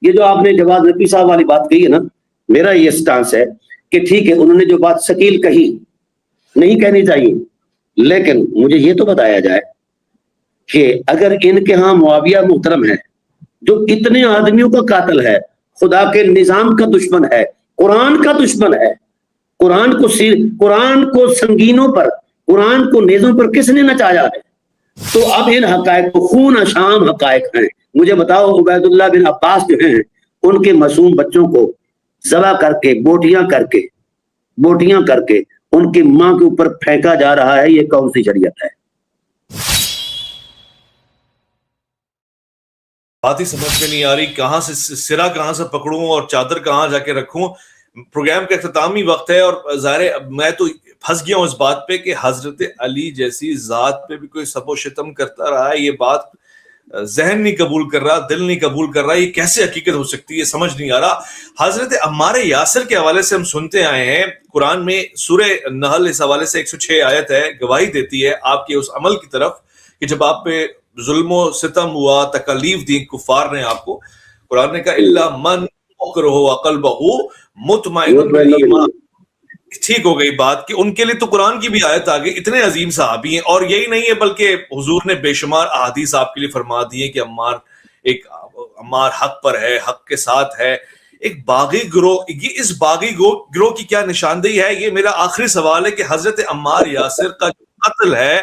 یہ جو آپ نے جواد نقوی صاحب والی بات کہی ہے نا، میرا یہ سٹانس ہے کہ ٹھیک ہے انہوں نے جو بات ثقیل کہی نہیں کہنی چاہیے، لیکن مجھے یہ تو بتایا جائے کہ اگر ان کے ہاں معاویہ محترم ہے جو اتنے آدمیوں کا قاتل ہے، خدا کے نظام کا دشمن ہے، قرآن کا دشمن ہے، قرآن کو سنگینوں پر، قرآن کو نیزوں پر کس نے نچایا ہے؟ تو اب ان حقائق کو خون اشام حقائق ہیں. مجھے بتاؤ عبید اللہ بن عباس جو ہیں ان کے معصوم بچوں کو ذبح کر کے بوٹیاں کر کے ان کی ماں کے اوپر پھینکا جا رہا ہے، یہ کون سی شریعت ہے؟ بات ہی سمجھ میں نہیں آ رہی، کہاں سے سرا کہاں سے پکڑوں اور چادر کہاں جا کے رکھوں. پروگرام کا اختتامی وقت ہے اور ظاہر میں تو پھنس گیا ہوں اس بات پہ کہ حضرت علی جیسی ذات پہ بھی کوئی سب و شتم کرتا رہا ہے. یہ بات ذہن نہیں قبول کر رہا، دل نہیں قبول کر رہا، یہ کیسے حقیقت ہو سکتی ہے سمجھ نہیں آ رہا. حضرت عمار یاسر کے حوالے سے ہم سنتے آئے ہیں، قرآن میں سورہ نحل اس حوالے سے 106 آیت ہے، گواہی دیتی ہے آپ کے اس عمل کی طرف کہ جب آپ پہ ظلم و ستم ہوا، تکالیف دی کفار نے آپ کو، قرآن نے کہا الا من اکرہ قلبہ مطمئن بالایمان. ٹھیک ہو گئی بات کہ ان کے لیے تو قرآن کی بھی آیت آ گئی، اتنے عظیم صحابی ہیں. اور یہی نہیں ہے بلکہ حضور نے بے شمار احادیث آپ کے لیے فرما دی ہیں کہ عمار حق پر ہے، حق کے ساتھ ہے. ایک باغی گروہ، یہ اس باغی گروہ کی کیا نشاندہی ہے؟ یہ میرا آخری سوال ہے کہ حضرت عمار یاسر کا جو قتل ہے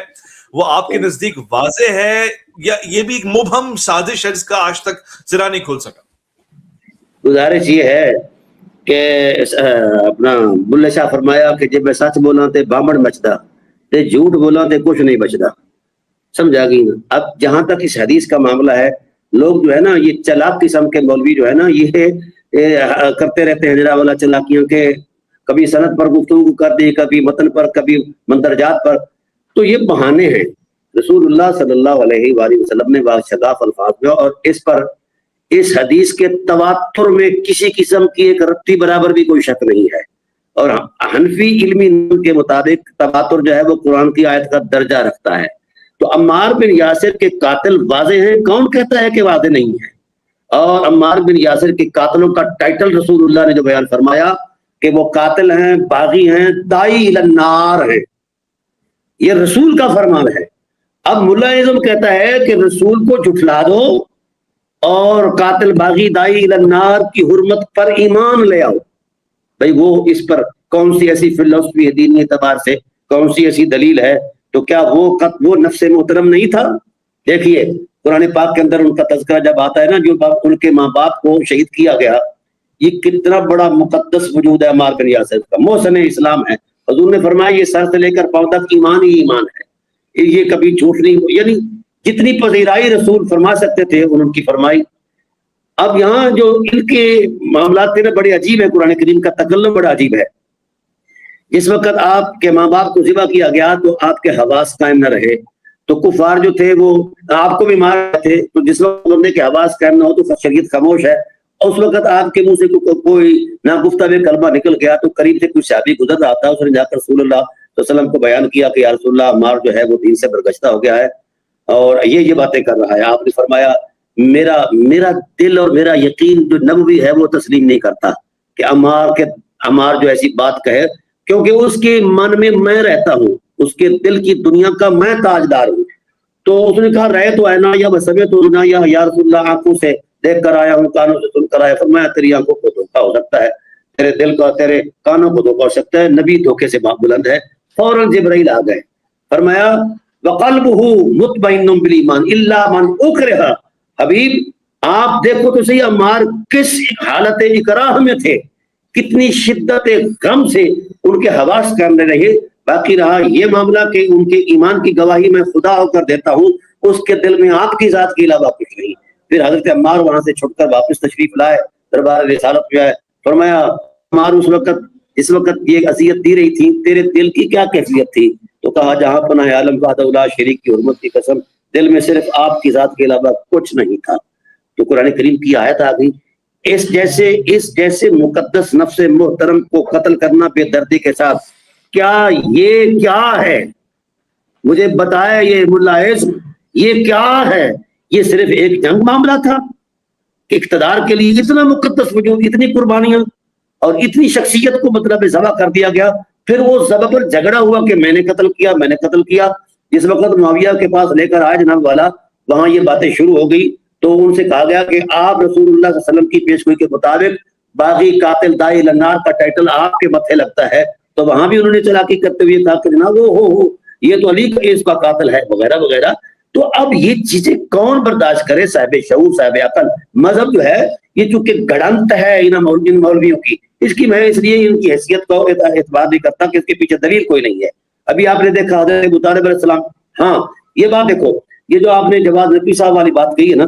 وہ آپ کے نزدیک واضح ہے یا یہ بھی ایک مبہم سازش ہے جس کا آج تک سرا نہیں کھل سکا؟ گزارش یہ ہے کہ اپنا بلے شاہ فرمایا کہ جب میں سچ بولا تے بامڑ مچدا تے جھوٹ بولا تے کچھ نہیں بچدا. سمجھا گئی نا؟ اب جہاں تک اس حدیث کا معاملہ ہے، لوگ جو ہے نا یہ چلاک قسم کے مولوی جو ہے نا یہ کرتے رہتے ہیں جرا والا چلاکیوں کے، کبھی سند پر گفتگو کر دی، کبھی متن پر، کبھی مندرجات پر. تو یہ بہانے ہیں. رسول اللہ صلی اللہ علیہ وآلہ وسلم نے شگاف الفاظ میں، اور اس پر اس حدیث کے تواتر میں کسی قسم کی ایک رتی برابر بھی کوئی شک نہیں ہے. اور حنفی علمی نظام کے مطابق تواتر جو ہے وہ قرآن کی آیت کا درجہ رکھتا ہے. تو عمار بن یاسر کے قاتل واضح ہیں، کون کہتا ہے کہ واضح نہیں ہے؟ اور عمار بن یاسر کے قاتلوں کا ٹائٹل رسول اللہ نے جو بیان فرمایا کہ وہ قاتل ہیں، باغی ہیں، داعی الی النار ہیں، یہ رسول کا فرمان ہے. اب ملا اعظم کہتا ہے کہ رسول کو جھٹلا دو اور قاتل باغی داعی الی النار کی حرمت پر ایمان لے آؤ. بھئی وہ اس پر کون سی ایسی فلسفی ہے دینی اعتبار سے، کون سی ایسی دلیل ہے؟ تو کیا وہ نفس محترم نہیں تھا؟ دیکھیے قرآن پاک کے اندر ان کا تذکرہ جب آتا ہے نا، جو ان کے ماں باپ کو شہید کیا گیا، یہ کتنا بڑا مقدس وجود ہے عمار بن یاسر کا، محسن اسلام ہے. حضور نے فرمایا یہ سر سے لے کر پاؤں تک ایمان ہی ایمان ہے، یہ کبھی جھوٹ نہیں. یعنی جتنی پذیرائی رسول فرما سکتے تھے ان کی فرمائی. اب یہاں جو ان کے معاملات تھے نا بڑے عجیب ہے، قرآن کریم کا تکلم بڑا عجیب ہے. جس وقت آپ کے ماں باپ کو ذبح کیا گیا تو آپ کے حواس قائم نہ رہے، تو کفار جو تھے وہ آپ کو بھی مار رہے تھے. تو جس وقت بندے کے حواس قائم نہ ہو تو شریعت خاموش ہے. اس وقت آپ کے منہ سے کوئی نہ گفتگو کلمہ نکل گیا تو قریب سے کوئی صحابی گزر رہا تھا، اس نے جا کر رسول اللہ صلی اللہ علیہ وسلم کو بیان کیا کہ یا رسول اللہ عمار جو ہے وہ دین سے برگشتہ ہو گیا ہے اور یہ باتیں کر رہا ہے. آپ نے فرمایا میرا دل اور میرا یقین جو نبوی ہے وہ تسلیم نہیں کرتا کہ عمار جو ایسی بات کہے، کیونکہ اس کے من میں رہتا ہوں، اس کے دل کی دنیا کا میں تاجدار ہوں. تو اس نے کہا رہے تو اینا یا بسمے تو یا رسول اللہ آنکھوں سے دیکھ کر آیا ہوں، کانوں سے سن کر آیا. فرمایا تیری آنکھوں کو دھوکا ہو سکتا ہے، تیرے دل کا، تیرے کانوں کو دھوکا ہو سکتا ہے، نبی دھوکے سے بلند ہے. فوراً جبرائیل آ گئے، فرمایا وَقَلْبُهُ مُطْمَئِنٌ بِالْإِيمَانِ إِلَّا مَنْ أُكْرِهَ. حبیب آپ دیکھو تو صحیح عمار کس حالت اکراہ میں تھے، کتنی شدت غم سے ان کے حواس کرنے رہے. باقی رہا یہ معاملہ کہ ان کے ایمان کی گواہی میں خدا ہو کر دیتا ہوں، اس کے دل میں آپ کی ذات کے علاوہ کچھ نہیں. پھر حضرت عمار وہاں سے چھٹ کر واپس تشریف لائے دربار رسالت میں آئے. فرمایا عمار اس وقت یہ اذیت دی رہی تھی، تیرے دل کی کیا کیفیت تھی؟ تو کہا جہاں پناہ عالم وحدہ لا شریک کی حرمت کی قسم، دل میں صرف آپ کی ذات کے علاوہ کچھ نہیں تھا. تو قرآن کریم کی آیت آ گئی. اس جیسے مقدس نفس محترم کو قتل کرنا بے دردی کے ساتھ، یہ کیا ہے؟ مجھے بتایا یہ ملا عز، یہ کیا ہے؟ یہ صرف ایک جنگ معاملہ تھا؟ کہ اقتدار کے لیے اتنا مقدس وجود، اتنی قربانیاں اور اتنی شخصیت کو مطلب ذبح کر دیا گیا. پھر وہ ذبح پر جھگڑا ہوا کہ میں نے قتل کیا، میں نے قتل کیا. جس وقت معاویہ کے پاس لے کر آئے جناب والا، وہاں یہ باتیں شروع ہو گئی تو ان سے کہا گیا کہ آپ رسول اللہ صلی اللہ علیہ وسلم کی پیشگوئی کے مطابق باغی قاتل دائی النار کا ٹائٹل آپ کے ماتھے لگتا ہے. تو وہاں بھی انہوں نے چلاکی کرتے ہوئے کہا کہ جناب ہو یہ تو علی اس کا قاتل ہے وغیرہ وغیرہ. تو اب یہ چیزیں کون برداشت کرے؟ صاحب شعور، صاحب عقل. مذہب جو ہے یہ چونکہ گڑنت ہے ان مولویوں کی، اس کی میں اس لیے ان کی حیثیت کو اعتبار نہیں کرتا کہ اس کے پیچھے دلیل کوئی نہیں ہے. ابھی آپ نے دیکھا حضرت ابو طالب علیہ السلام. ہاں یہ بات دیکھو، یہ جو آپ نے جواد نقوی صاحب والی بات کہی ہے نا،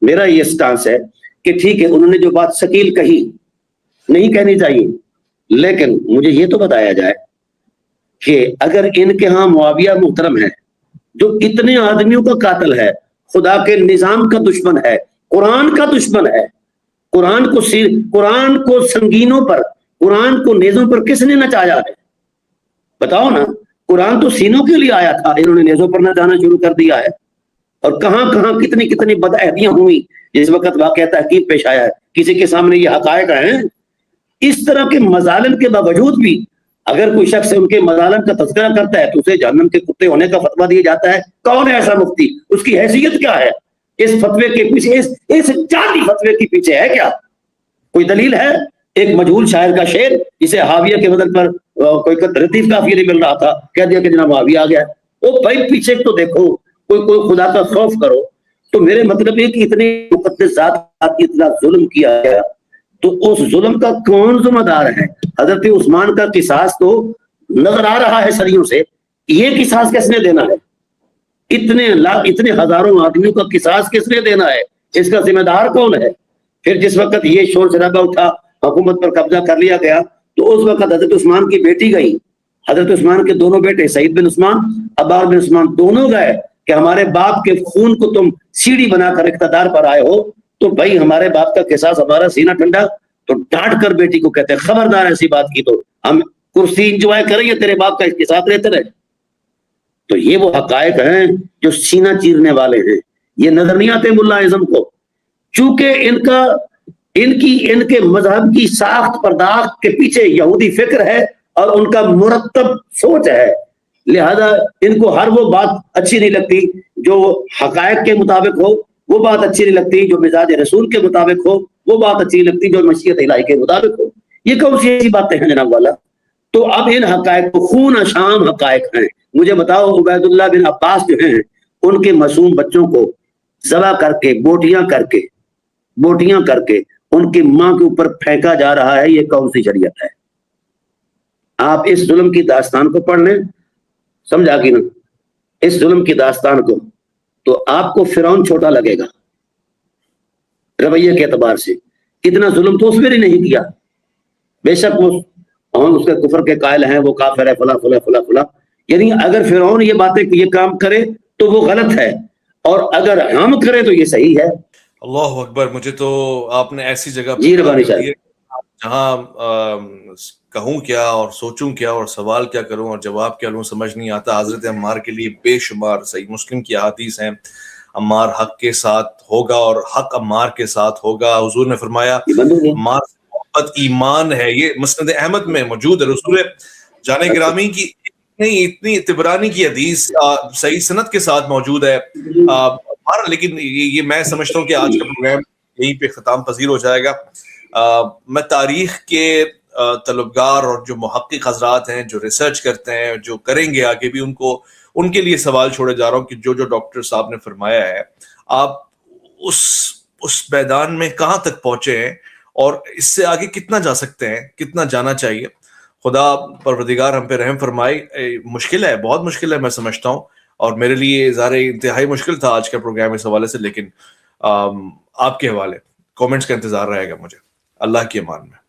میرا یہ سٹانس ہے کہ ٹھیک ہے انہوں نے جو بات ثقیل کہی نہیں کہنی چاہیے، لیکن مجھے یہ تو بتایا جائے کہ اگر ان کے ہاں معاویہ محترم ہے جو اتنے آدمیوں کا قاتل ہے، خدا کے نظام کا دشمن ہے، قرآن کا دشمن ہے، قرآن کو سنگینوں پر، قرآن کو نیزوں پر کس نے نچایا ہے؟ بتاؤ نا. قرآن تو سینوں کے لیے آیا تھا، انہوں نے نیزوں پر نچانا شروع کر دیا ہے. اور کہاں کہاں کتنی کتنی بدعہدیاں ہوئی جس وقت واقعہ تحقیق پیش آیا ہے. کسی کے سامنے یہ حقائق ہیں. اس طرح کے مظالم کے باوجود بھی اگر کوئی شخص ان کے مظالم کا تذکرہ کرتا ہے تو اسے جہنم کے کتے ہونے کا فتویٰ دیا جاتا ہے. کون ہے ایسا مفتی؟ اس کی حیثیت کیا ہے؟ اس فتوے کے پیچھے، اس جعلی فتوے کے پیچھے ہے کیا؟ کوئی دلیل ہے؟ ایک مجہول شاعر کا شعر جسے حاویہ کے بدل پر کوئی ردیف کافی نہیں مل رہا تھا، کہہ دیا کہ جناب حاویہ آ گیا. وہ بھائی پیچھے تو دیکھو، کوئی خدا کا خوف کرو. تو میرے مطلب ہے کہ اتنے مقدس ذات کی اتنا ظلم کیا گیا تو اس ظلم کا کون ذمہ دار ہے؟ حضرت عثمان کا قصاص تو نظر آ رہا ہے صدیوں سے، یہ قصاص کس نے دینا ہے؟ اتنے ہزاروں آدمیوں کا قصاص کس نے دینا ہے؟ اس کا ذمہ دار کون ہے؟ پھر جس وقت یہ شور شرابہ اٹھا، حکومت پر قبضہ کر لیا گیا، تو اس وقت حضرت عثمان کی بیٹی گئی، حضرت عثمان کے دونوں بیٹے سعید بن عثمان، عبار بن عثمان، دونوں گئے کہ ہمارے باپ کے خون کو تم سیڑھی بنا کر اقتدار پر آئے ہو، تو بھائی ہمارے باپ کا قصاص، ہمارا سینہ ٹھنڈا. تو ڈانٹ کر بیٹی کو کہتے ہیں خبردار ایسی بات کی تو ہم کرسی انجوائے کریں گے، تیرے باپ کا اس کے ساتھ رہتے رہے. تو یہ وہ حقائق ہیں جو سینہ چیرنے والے ہیں. یہ نظر نہیں آتے ملا اعظم کو، چونکہ ان کے مذہب کی ساخت پرداخت کے پیچھے یہودی فکر ہے اور ان کا مرتب سوچ ہے. لہذا ان کو ہر وہ بات اچھی نہیں لگتی جو حقائق کے مطابق ہو، وہ بات اچھی نہیں لگتی جو مزاج رسول کے مطابق ہو، وہ بات اچھی نہیں لگتی جو مشیت الہی کے مطابق ہو. یہ کون سی ایسی باتیں ہیں جناب والا؟ تو اب ان حقائق کو خون اشام حقائق ہیں. مجھے بتاؤ عبید اللہ بن عباس جو ہیں ان کے معصوم بچوں کو ذبح کر کے بوٹیاں کر کے ان کی ماں کے اوپر پھینکا جا رہا ہے، یہ کون سی شریعت ہے؟ آپ اس ظلم کی داستان کو پڑھ لیں، سمجھا کہ نا، اس ظلم کی داستان کو، تو آپ کو فرعون چھوٹا لگے گا رویے کے اعتبار سے. اتنا ظلم تو اس میں نہیں کیا. بے شک وہ اس کے کفر کے قائل ہیں، وہ کافر ہے، فلاں فلاں فلاں فلاں. یعنی اگر فرعون یہ باتیں یہ کام کرے تو وہ غلط ہے، اور اگر ہم کریں تو یہ صحیح ہے. اللہ اکبر. مجھے تو آپ نے ایسی جگہ جی ربانی صاحب، جہاں کہوں کیا اور سوچوں کیا اور سوال کیا کروں اور جواب کیا لوں سمجھ نہیں آتا. حضرت عمار کے لیے بے شمار صحیح مسلم کی احادیث ہیں، عمار حق کے ساتھ ہوگا اور حق عمار کے ساتھ ہوگا. حضور نے فرمایا عمار سے محبت ایمان ہے. یہ مسند احمد میں موجود ہے. رسول جان گرامی کی اتنی طبرانی کی حدیث صحیح سند کے ساتھ موجود ہے. لیکن یہ میں سمجھتا ہوں کہ آج کا پروگرام یہیں پہ اختتام پذیر ہو جائے گا. میں تاریخ کے طلبگار اور جو محقق حضرات ہیں، جو ریسرچ کرتے ہیں، جو کریں گے آگے بھی، ان کے لیے سوال چھوڑے جا رہا ہوں کہ جو ڈاکٹر صاحب نے فرمایا ہے، آپ اس میدان میں کہاں تک پہنچے ہیں اور اس سے آگے کتنا جا سکتے ہیں، کتنا جانا چاہیے. خدا پروردگار ہم پہ رحم فرمائے. مشکل ہے، بہت مشکل ہے، میں سمجھتا ہوں، اور میرے لیے ظاہر انتہائی مشکل تھا آج کا پروگرام اس حوالے سے. لیکن آپ کے حوالے کومنٹس کا انتظار رہے گا مجھے. اللہ کی امان میں.